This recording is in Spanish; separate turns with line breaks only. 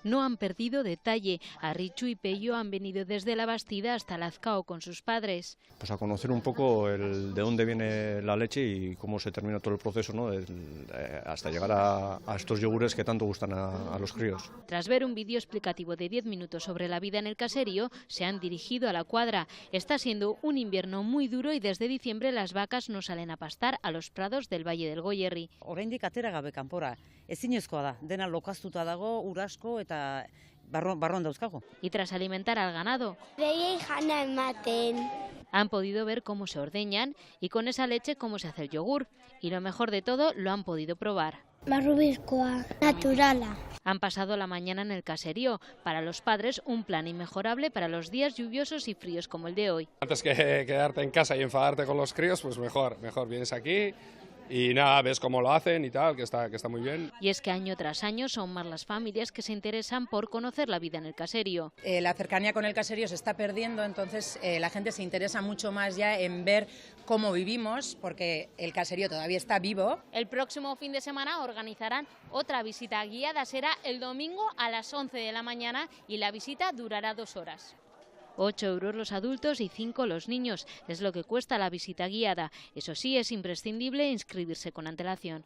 no han perdido detalle. Arritxu y Pello han venido desde La Bastida hasta Lazcao con sus padres.
Pues a conocer un poco de dónde viene la leche y cómo se termina todo el proceso, ¿no? Hasta llegar a estos yogures que tanto gustan a los críos.
Tras ver un vídeo explicativo de 10 minutos sobre la vida en el caserío, se han dirigido a la cuadra. Está siendo un invierno muy duro y desde diciembre las vacas no salen a pastar a los prados del Valle del Goierri.
Oraindik atera gabe kanpora, ezinezkoa da, dena lokaztuta dago, urasko eta barruan dauzkago.
Y tras alimentar al ganado, han podido ver cómo se ordeñan y con esa leche cómo se hace el yogur. Y lo mejor de todo, lo han podido probar.
Marrubizkoa, naturala.
Han pasado la mañana en el caserío. Para los padres, un plan inmejorable para los días lluviosos y fríos como el de hoy.
Antes que quedarte en casa y enfadarte con los críos, pues mejor vienes aquí y nada, ves cómo lo hacen y tal, que está muy bien.
Y es que año tras año son más las familias que se interesan por conocer la vida en el caserío.
La cercanía con el caserío se está perdiendo, entonces la gente se interesa mucho más ya en ver cómo vivimos, porque el caserío todavía está vivo.
El próximo fin de semana organizarán otra visita guiada, será el domingo a las 11 de la mañana y la visita durará 2 horas. 8 euros los adultos y 5 los niños. Es lo que cuesta la visita guiada. Eso sí, es imprescindible inscribirse con antelación.